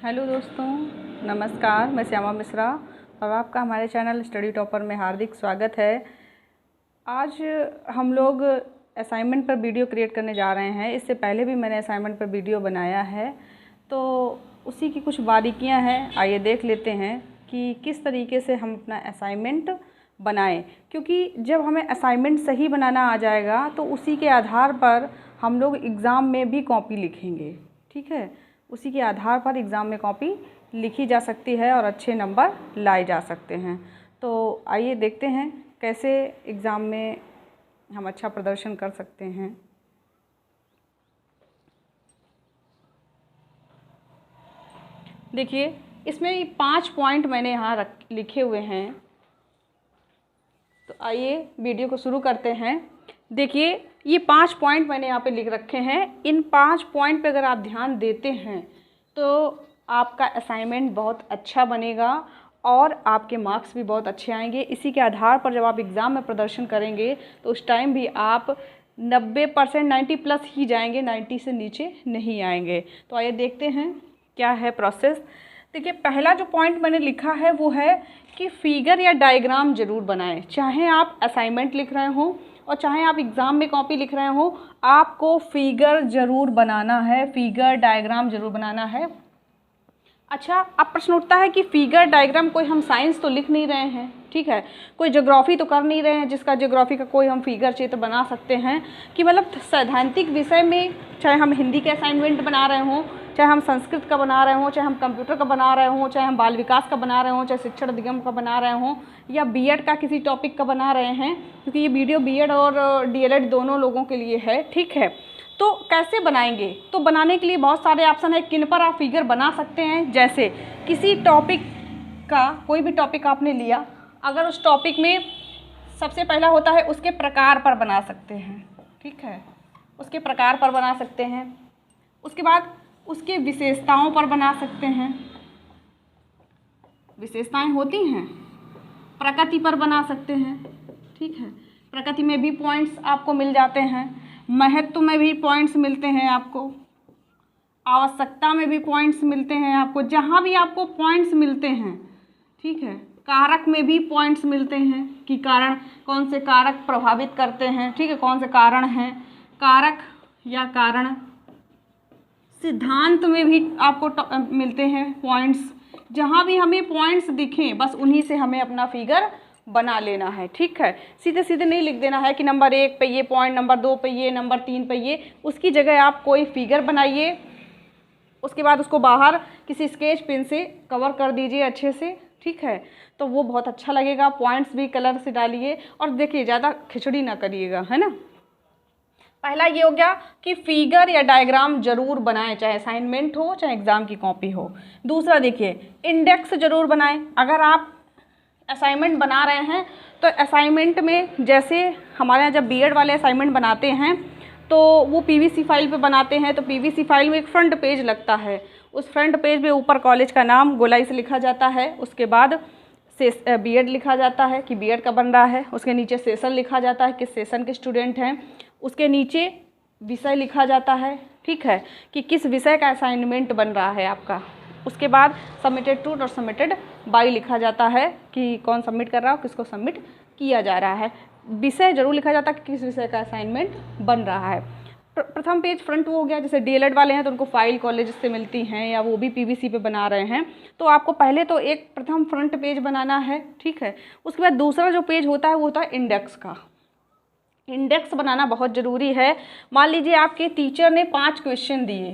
Hello दोस्तों, नमस्कार। मैं श्यामा मिश्रा और आपका हमारे चैनल स्टडी टॉपर में हार्दिक स्वागत है। आज हम लोग असाइनमेंट पर वीडियो क्रिएट करने जा रहे हैं। इससे पहले भी मैंने असाइनमेंट पर वीडियो बनाया है, तो उसी की कुछ बारीकियां हैं। आइए देख लेते हैं कि किस तरीके से हम अपना असाइनमेंट बनाएं, क्योंकि जब हमें असाइनमेंट सही बनाना आ जाएगा तो उसी के आधार पर हम लोग एग्ज़ाम में भी कॉपी लिखेंगे। ठीक है, उसी के आधार पर एग्ज़ाम में कॉपी लिखी जा सकती है और अच्छे नंबर लाए जा सकते हैं। तो आइए देखते हैं कैसे एग्ज़ाम में हम अच्छा प्रदर्शन कर सकते हैं। देखिए, इसमें 5 पॉइंट मैंने यहाँ लिखे हुए हैं। तो आइए वीडियो को शुरू करते हैं। देखिए, ये 5 पॉइंट मैंने यहाँ पे लिख रखे हैं। इन 5 पॉइंट पे अगर आप ध्यान देते हैं तो आपका असाइनमेंट बहुत अच्छा बनेगा और आपके मार्क्स भी बहुत अच्छे आएंगे। इसी के आधार पर जब आप एग्ज़ाम में प्रदर्शन करेंगे तो उस टाइम भी आप 90% 90 प्लस ही जाएंगे, 90 से नीचे नहीं आएंगे। तो आइए देखते हैं क्या है प्रोसेस। देखिए, पहला जो पॉइंट मैंने लिखा है वो है कि फिगर या डायग्राम ज़रूर बनाएं। चाहे आप असाइनमेंट लिख रहे हो और चाहे आप एग्ज़ाम में कॉपी लिख रहे हो, आपको फिगर ज़रूर बनाना है, फिगर डायग्राम ज़रूर बनाना है। अच्छा, अब प्रश्न उठता है कि फिगर डायग्राम कोई हम साइंस तो लिख नहीं रहे हैं, ठीक है, कोई ज्योग्राफी तो कर नहीं रहे हैं जिसका ज्योग्राफी का कोई हम फिगर चित्र बना सकते हैं कि मतलब सैद्धांतिक विषय में, चाहे हम हिंदी के असाइनमेंट बना रहे हों, चाहे हम संस्कृत का बना रहे हों, चाहे हम कंप्यूटर का बना रहे हों, चाहे हम बाल विकास का बना रहे हों, चाहे शिक्षण अधिगम का बना रहे हों या बीएड का किसी टॉपिक का बना रहे हैं, क्योंकि ये वीडियो बीएड और डीएलएड दोनों लोगों के लिए है। ठीक है, तो कैसे बनाएंगे? तो बनाने के लिए बहुत सारे ऑप्शन है किन पर आप फिगर बना सकते हैं। जैसे किसी टॉपिक का, कोई भी टॉपिक आपने लिया, अगर उस टॉपिक में सबसे पहला होता है उसके प्रकार पर बना सकते हैं। ठीक है, उसके प्रकार पर बना सकते हैं। उसके बाद उसके विशेषताओं पर बना सकते हैं। विशेषताएं होती हैं, प्रकृति पर बना सकते हैं। ठीक है, प्रकृति में भी पॉइंट्स आपको मिल जाते हैं, महत्व में भी पॉइंट्स मिलते हैं आपको, आवश्यकता में भी पॉइंट्स मिलते हैं आपको, जहाँ भी आपको पॉइंट्स मिलते हैं। ठीक है, कारक में भी पॉइंट्स मिलते हैं कि कारण, कौन से कारक प्रभावित करते हैं। ठीक है, कौन से कारण हैं, कारक या कारण। सिद्धांत में भी आपको मिलते हैं पॉइंट्स। जहाँ भी हमें पॉइंट्स दिखें बस उन्हीं से हमें अपना फिगर बना लेना है। ठीक है, सीधे सीधे नहीं लिख देना है कि नंबर 1 पे ये पॉइंट, नंबर 2 पे ये, नंबर 3 पे ये। उसकी जगह आप कोई फिगर बनाइए, उसके बाद उसको बाहर किसी स्केच पेन से कवर कर दीजिए अच्छे से। ठीक है, तो वो बहुत अच्छा लगेगा। पॉइंट्स भी कलर से डालिए और देखिए ज़्यादा खिचड़ी ना करिएगा, है ना। पहला ये हो गया कि फिगर या डायग्राम जरूर बनाएं, चाहे असाइनमेंट हो चाहे एग्ज़ाम की कॉपी हो। दूसरा देखिए, इंडेक्स जरूर बनाएं। अगर आप असाइनमेंट बना रहे हैं तो असाइनमेंट में, जैसे हमारे यहाँ जब बीएड वाले असाइनमेंट बनाते हैं तो वो पीवीसी फाइल पे बनाते हैं, तो पीवीसी फाइल में एक फ्रंट पेज लगता है। उस फ्रंट पेज पे ऊपर कॉलेज का नाम गोलाई से लिखा जाता है, उसके बाद बीएड लिखा जाता है कि बीएड का बन रहा है, उसके नीचे सेशन लिखा जाता है किस सेशन के स्टूडेंट हैं, उसके नीचे विषय लिखा जाता है। ठीक है, कि किस विषय का असाइनमेंट बन रहा है आपका। उसके बाद सबमिटेड टू और सबमिटेड बाय लिखा जाता है कि कौन सबमिट कर रहा है, किसको सबमिट किया जा रहा है। विषय जरूर लिखा जाता है कि किस विषय का असाइनमेंट बन रहा है। प्रथम पेज फ्रंट वो हो गया। जैसे डीएलएड वाले हैं तो उनको फाइल कॉलेज से मिलती हैं या वो भी पीवीसी पे बना रहे हैं, तो आपको पहले तो एक प्रथम फ्रंट पेज बनाना है। ठीक है, उसके बाद दूसरा जो पेज होता है वो होता है इंडेक्स का। इंडेक्स बनाना बहुत ज़रूरी है। मान लीजिए आपके टीचर ने 5 क्वेश्चन दिए,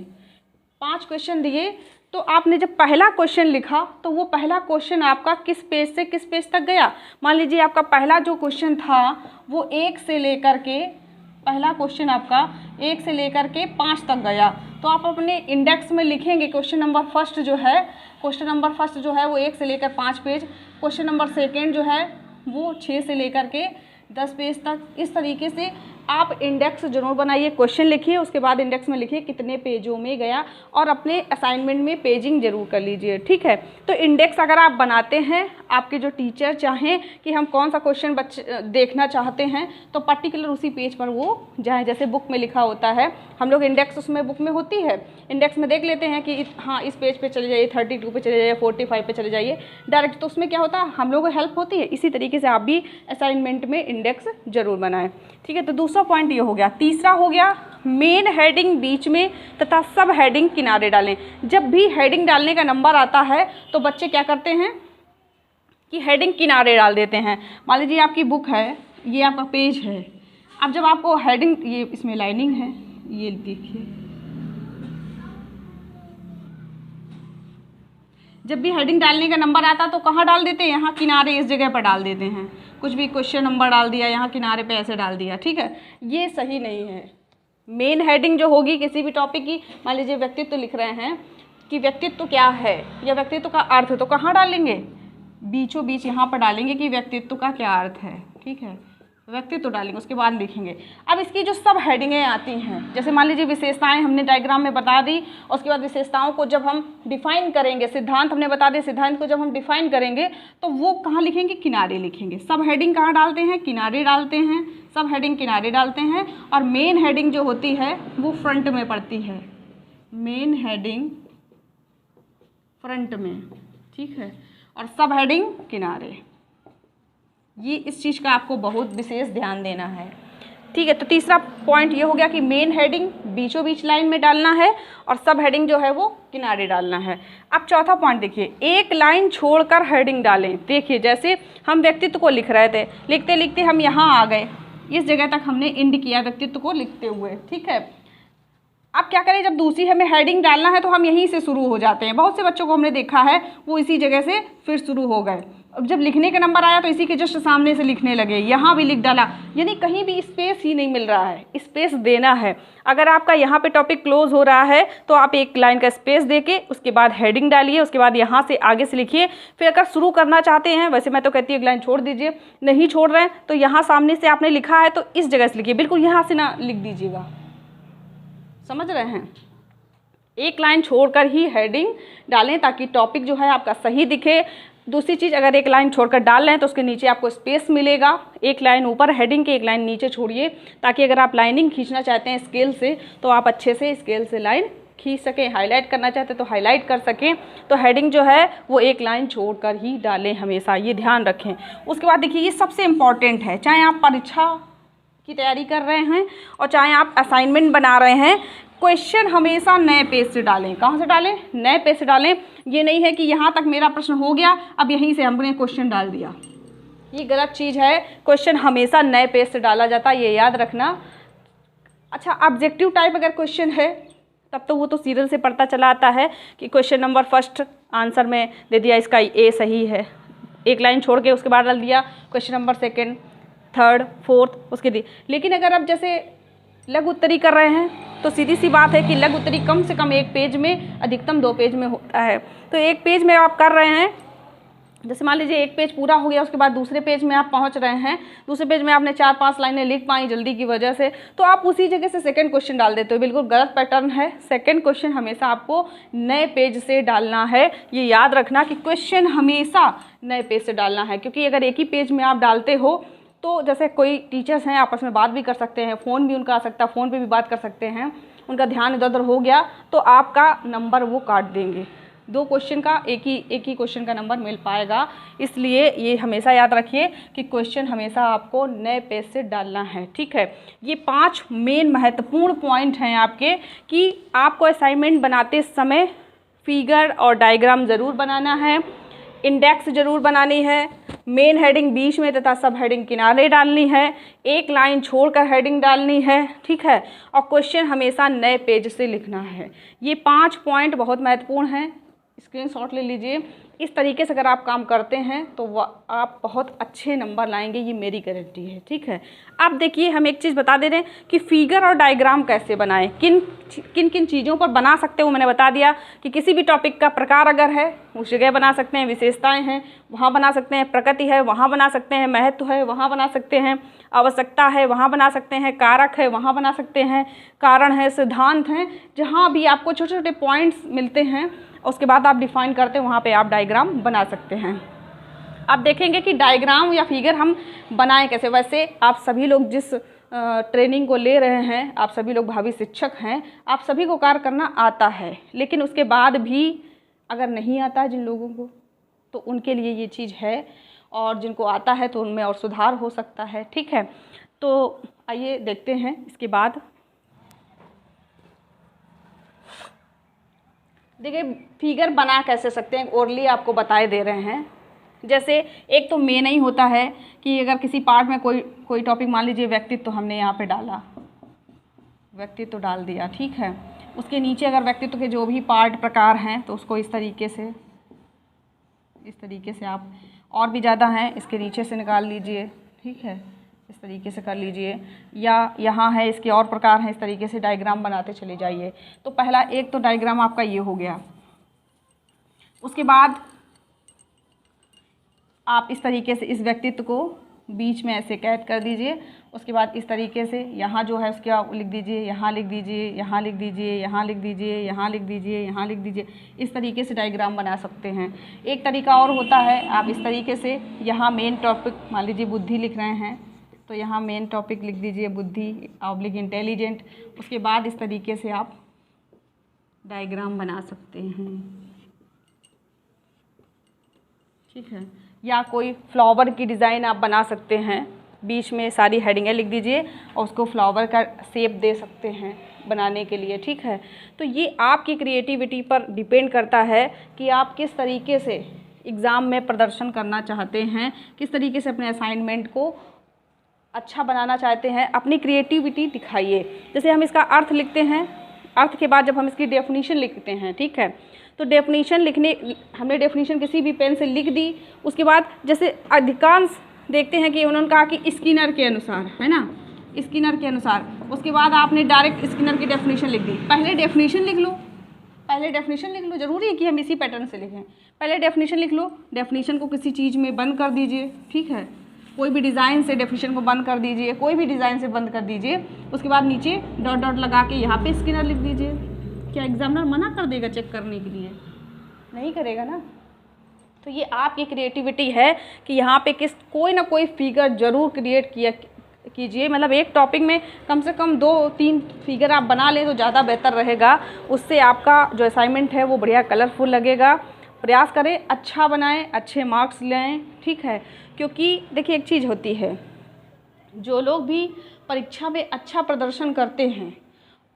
5 क्वेश्चन दिए, तो आपने जब पहला क्वेश्चन लिखा तो वो पहला क्वेश्चन आपका किस पेज से किस पेज तक गया। मान लीजिए आपका पहला जो क्वेश्चन था वो 1 से लेकर के, पहला क्वेश्चन आपका 1 से लेकर के 5 तक गया, तो आप अपने इंडेक्स में लिखेंगे क्वेश्चन नंबर फर्स्ट जो है, क्वेश्चन नंबर फर्स्ट जो है वो 1 से लेकर 5 पेज, क्वेश्चन नंबर सेकेंड जो है वो 6 से लेकर के 10 पेज तक। इस तरीके से आप इंडेक्स जरूर बनाइए, क्वेश्चन लिखिए, उसके बाद इंडेक्स में लिखिए कितने पेजों में गया, और अपने असाइनमेंट में पेजिंग जरूर कर लीजिए, ठीक है। तो इंडेक्स अगर आप बनाते हैं, आपके जो टीचर चाहें कि हम कौन सा क्वेश्चन देखना चाहते हैं, तो पर्टिकुलर उसी पेज पर वो जाएँ। जैसे बुक में लिखा होता है, हम लोग इंडेक्स उसमें बुक में होती है, इंडेक्स में देख लेते हैं कि हाँ इस पेज पे चले जाइए, 32 पे चले जाइए, 45 पे चले जाइए डायरेक्ट, तो उसमें क्या होता है हम लोगों को हेल्प होती है। इसी तरीके से आप भी असाइनमेंट में इंडेक्स जरूर बनाएं, ठीक है। तो दूसरा पॉइंट ये हो गया। तीसरा हो गया मेन हेडिंग बीच में तथा सब हेडिंग किनारे डालें। जब भी हेडिंग डालने का नंबर आता है तो बच्चे क्या करते हैं कि हेडिंग किनारे डाल देते हैं। मान लीजिए आपकी बुक है, ये आपका पेज है, अब जब आपको हेडिंग, ये इसमें लाइनिंग है, ये देखिए, जब भी हेडिंग डालने का नंबर आता तो कहाँ डाल देते हैं, यहाँ किनारे इस जगह पर डाल देते हैं। कुछ भी क्वेश्चन नंबर डाल दिया, यहाँ किनारे पे ऐसे डाल दिया, ठीक है, ये सही नहीं है। मेन हेडिंग जो होगी किसी भी टॉपिक की, मान लीजिए व्यक्तित्व लिख रहे हैं कि व्यक्तित्व क्या है या व्यक्तित्व का अर्थ, तो कहाँ डालेंगे, बीचों बीच यहाँ पर डालेंगे कि व्यक्तित्व का क्या अर्थ है, ठीक है, व्यक्तित्व डालेंगे, उसके बाद लिखेंगे। अब इसकी जो सब हेडिंगें आती हैं, जैसे मान लीजिए विशेषताएं हमने डायग्राम में बता दी, उसके बाद विशेषताओं को जब हम डिफाइन करेंगे, सिद्धांत हमने बता दिए, सिद्धांत को जब हम डिफाइन करेंगे तो वो कहाँ लिखेंगे, किनारे लिखेंगे। सब हेडिंग कहाँ डालते हैं, किनारे डालते हैं, सब हेडिंग किनारे डालते हैं। और मेन हेडिंग जो होती है वो फ्रंट में पड़ती है, मेन हेडिंग फ्रंट में, ठीक है, और सब हेडिंग किनारे। ये इस चीज़ का आपको बहुत विशेष ध्यान देना है, ठीक है। तो तीसरा पॉइंट ये हो गया कि मेन हेडिंग बीचों बीच लाइन में डालना है और सब हेडिंग जो है वो किनारे डालना है। अब चौथा पॉइंट देखिए, एक लाइन छोड़कर हेडिंग डालें। देखिए जैसे हम व्यक्तित्व को लिख रहे थे, लिखते लिखते हम यहाँ आ गए, इस जगह तक हमने एंड किया व्यक्तित्व को लिखते हुए, ठीक है। अब क्या करें, जब दूसरी हमें हेडिंग डालना है तो हम यहीं से शुरू हो जाते हैं। बहुत से बच्चों को हमने देखा है वो इसी जगह से फिर शुरू हो गए। अब जब लिखने का नंबर आया तो इसी के जस्ट सामने से लिखने लगे, यहाँ भी लिख डाला, यानी कहीं भी स्पेस ही नहीं मिल रहा है। स्पेस देना है। अगर आपका यहाँ पे टॉपिक क्लोज हो रहा है तो आप एक लाइन का स्पेस देके उसके बाद हेडिंग डालिए, उसके बाद यहाँ से आगे से लिखिए। फिर अगर शुरू करना चाहते हैं, वैसे मैं तो कहती हूँ एक लाइन छोड़ दीजिए, नहीं छोड़ रहे हैं तो यहाँ सामने से आपने लिखा है तो इस जगह से लिखिए, बिल्कुल यहाँ से ना लिख दीजिएगा, समझ रहे हैं। एक लाइन छोड़कर ही हेडिंग डालें ताकि टॉपिक जो है आपका सही दिखे। दूसरी चीज़, अगर एक लाइन छोड़कर डाल रहे हैं तो उसके नीचे आपको स्पेस मिलेगा। एक लाइन ऊपर हेडिंग के, एक लाइन नीचे छोड़िए, ताकि अगर आप लाइनिंग खींचना चाहते हैं स्केल से तो आप अच्छे से स्केल से लाइन खींच सकें। हाईलाइट करना चाहते हैं तो हाईलाइट कर सकें। तो हेडिंग जो है वो एक लाइन छोड़कर ही डालें, हमेशा ये ध्यान रखें। उसके बाद देखिए, ये सबसे इम्पॉर्टेंट है, चाहे आप परीक्षा की तैयारी कर रहे हैं और चाहे आप असाइनमेंट बना रहे हैं, क्वेश्चन हमेशा नए पेज से डालें। कहाँ से डालें, नए पेज से डालें। ये नहीं है कि यहाँ तक मेरा प्रश्न हो गया अब यहीं से हमने क्वेश्चन डाल दिया, ये गलत चीज़ है। क्वेश्चन हमेशा नए पेज से डाला जाता है, ये याद रखना। अच्छा, ऑब्जेक्टिव टाइप अगर क्वेश्चन है तब तो वो तो सीरियल से पढ़ता चला आता है कि क्वेश्चन नंबर फर्स्ट आंसर में दे दिया इसका ए सही है, एक लाइन छोड़ के उसके बाद डाल दिया question number second, third, fourth उसके दी। लेकिन अगर आप जैसे लघु उत्तरी कर रहे हैं तो सीधी सी बात है कि लघु उत्तरी कम से कम एक पेज में, अधिकतम 2 पेज में होता है। तो एक पेज में आप कर रहे हैं, जैसे मान लीजिए एक पेज पूरा हो गया, उसके बाद दूसरे पेज में आप पहुंच रहे हैं, दूसरे पेज में आपने 4-5 लाइनें लिख पाई जल्दी की वजह से, तो आप उसी जगह से सेकंड क्वेश्चन डाल देते हो। बिल्कुल गलत पैटर्न है। सेकंड क्वेश्चन हमेशा आपको नए पेज से डालना है। ये याद रखना कि क्वेश्चन हमेशा नए पेज से डालना है, क्योंकि अगर एक ही पेज में आप डालते हो तो जैसे कोई टीचर्स हैं आपस में बात भी कर सकते हैं, फ़ोन भी उनका आ सकता है, फ़ोन पे भी बात कर सकते हैं, उनका ध्यान इधर उधर हो गया तो आपका नंबर वो काट देंगे। 2 क्वेश्चन का एक ही क्वेश्चन का नंबर मिल पाएगा। इसलिए ये हमेशा याद रखिए कि क्वेश्चन हमेशा आपको नए पेज से डालना है, ठीक है। ये 5 मेन महत्वपूर्ण पॉइंट हैं आपके कि आपको असाइनमेंट बनाते समय फिगर और डायग्राम ज़रूर बनाना है, इंडेक्स ज़रूर बनानी है, मेन हेडिंग बीच में तथा सब हेडिंग किनारे डालनी है, एक लाइन छोड़कर हेडिंग डालनी है, ठीक है, और क्वेश्चन हमेशा नए पेज से लिखना है। ये 5 पॉइंट बहुत महत्वपूर्ण हैं, स्क्रीनशॉट ले लीजिए। इस तरीके से अगर आप काम करते हैं तो आप बहुत अच्छे नंबर लाएंगे, ये मेरी गारंटी है, ठीक है। आप देखिए, हम एक चीज़ बता दे रहे हैं कि फिगर और डायग्राम कैसे बनाएं, किन किन चीज़ों पर बना सकते हैं वो मैंने बता दिया कि किसी भी टॉपिक का प्रकार अगर है उस जगह बना सकते हैं, विशेषताएं हैं वहाँ बना सकते हैं, प्रकृति है वहाँ बना सकते हैं, महत्व है वहाँ बना सकते हैं, आवश्यकता है वहाँ बना सकते हैं, कारक है वहाँ बना सकते हैं, कारण है, सिद्धांत हैं, जहाँ भी आपको छोटे छोटे पॉइंट्स मिलते हैं उसके बाद आप डिफाइन करते हैं वहाँ पे आप डायग्राम बना सकते हैं। आप देखेंगे कि डायग्राम या फिगर हम बनाएं कैसे। वैसे आप सभी लोग जिस ट्रेनिंग को ले रहे हैं, आप सभी लोग भावी शिक्षक हैं, आप सभी को कार्य करना आता है, लेकिन उसके बाद भी अगर नहीं आता है जिन लोगों को, तो उनके लिए ये चीज़ है, और जिनको आता है तो उनमें और सुधार हो सकता है, ठीक है। तो आइए देखते हैं इसके बाद। देखिए, फिगर बना कैसे सकते हैं, ओरली आपको बताए दे रहे हैं। जैसे एक तो मेन ही होता है कि अगर किसी पार्ट में कोई टॉपिक, मान लीजिए व्यक्तित्व, तो हमने यहाँ पे डाला, व्यक्तित्व डाल दिया, ठीक है। उसके नीचे अगर व्यक्तित्व के जो भी पार्ट प्रकार हैं तो उसको इस तरीके से आप, और भी ज़्यादा हैं इसके नीचे से निकाल लीजिए, ठीक है, इस तरीके से कर लीजिए, या यहाँ है इसके और प्रकार हैं, इस तरीके से डायग्राम बनाते चले जाइए। तो पहला एक तो डायग्राम आपका ये हो गया। उसके बाद आप इस तरीके से इस व्यक्तित्व को बीच में ऐसे कैद कर दीजिए। उसके बाद इस तरीके से यहाँ जो है उसके आप लिख दीजिए, यहाँ लिख दीजिए, यहाँ लिख दीजिए, यहाँ लिख दीजिए, यहाँ लिख दीजिए, यहाँ लिख दीजिए। इस तरीके से डायग्राम बना सकते हैं। एक तरीका और होता है, आप इस तरीके से यहाँ मेन टॉपिक, मान लीजिए बुद्धि लिख रहे हैं तो यहाँ मेन टॉपिक लिख दीजिए बुद्धि ऑब्लिक इंटेलिजेंट। उसके बाद इस तरीके से आप डायग्राम बना सकते हैं, ठीक है। या कोई फ्लावर की डिज़ाइन आप बना सकते हैं, बीच में सारी हेडिंगें लिख दीजिए और उसको फ्लावर का शेप दे सकते हैं बनाने के लिए, ठीक है। तो ये आपकी क्रिएटिविटी पर डिपेंड करता है कि आप किस तरीके से एग्ज़ाम में प्रदर्शन करना चाहते हैं, किस तरीके से अपने असाइनमेंट को अच्छा बनाना चाहते हैं। अपनी क्रिएटिविटी दिखाइए। जैसे हम इसका अर्थ लिखते हैं, अर्थ के बाद जब हम इसकी डेफिनेशन लिखते हैं, ठीक है, तो डेफिनेशन लिखने, हमने डेफिनेशन किसी भी पेन से लिख दी। उसके बाद जैसे अधिकांश देखते हैं कि उन्होंने कहा कि स्किनर के अनुसार, है ना, स्किनर के अनुसार। उसके बाद आपने डायरेक्ट स्किनर की डेफिनेशन लिख दी। पहले डेफिनेशन लिख लो, ज़रूरी है कि हम इसी पैटर्न से लिखें। पहले डेफिनेशन लिख लो, डेफिनेशन को किसी चीज़ में बंद कर दीजिए, ठीक है, कोई भी डिज़ाइन से डेफिनेशन को बंद कर दीजिए, कोई भी डिज़ाइन से बंद कर दीजिए। उसके बाद नीचे डॉट डॉट लगा के यहाँ पे स्किनर लिख दीजिए। क्या एग्जामिनर मना कर देगा चेक करने के लिए? नहीं करेगा ना। तो ये आपकी क्रिएटिविटी है कि यहाँ पे कोई ना कोई फिगर ज़रूर क्रिएट कीजिए। मतलब एक टॉपिक में कम से कम 2-3 फिगर आप बना लें तो ज़्यादा बेहतर रहेगा। उससे आपका जो असाइनमेंट है वो बढ़िया कलरफुल लगेगा। प्रयास करें, अच्छा बनाएं, अच्छे मार्क्स लें, ठीक है। क्योंकि देखिए एक चीज़ होती है, जो लोग भी परीक्षा में अच्छा प्रदर्शन करते हैं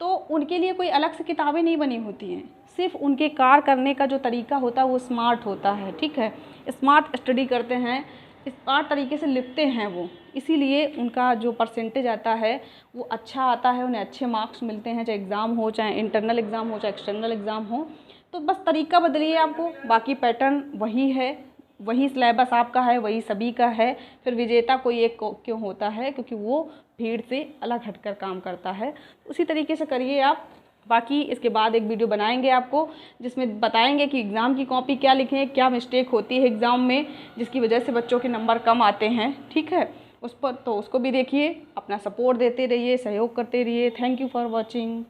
तो उनके लिए कोई अलग से किताबें नहीं बनी होती हैं। सिर्फ उनके कार्य करने का जो तरीका होता है वो स्मार्ट होता है, ठीक है। स्मार्ट स्टडी करते हैं, स्मार्ट तरीके से लिखते हैं वो, इसीलिए उनका जो परसेंटेज आता है वो अच्छा आता है, उन्हें अच्छे मार्क्स मिलते हैं, चाहे एग्ज़ाम हो, चाहे इंटरनल एग्ज़ाम हो, चाहे एक्सटर्नल एग्ज़ाम हो। तो बस तरीका बदलिए आपको, बाकी पैटर्न वही है, वही सिलेबस आपका है, वही सभी का है। फिर विजेता कोई एक क्यों होता है? क्योंकि वो भीड़ से अलग हटकर काम करता है। उसी तरीके से करिए आप। बाकी इसके बाद एक वीडियो बनाएंगे आपको जिसमें बताएंगे कि एग्ज़ाम की कॉपी क्या लिखें, क्या मिस्टेक होती है एग्ज़ाम में जिसकी वजह से बच्चों के नंबर कम आते हैं, ठीक है। उस पर तो उसको भी देखिए, अपना सपोर्ट देते रहिए, सहयोग करते रहिए। Thank you for watching.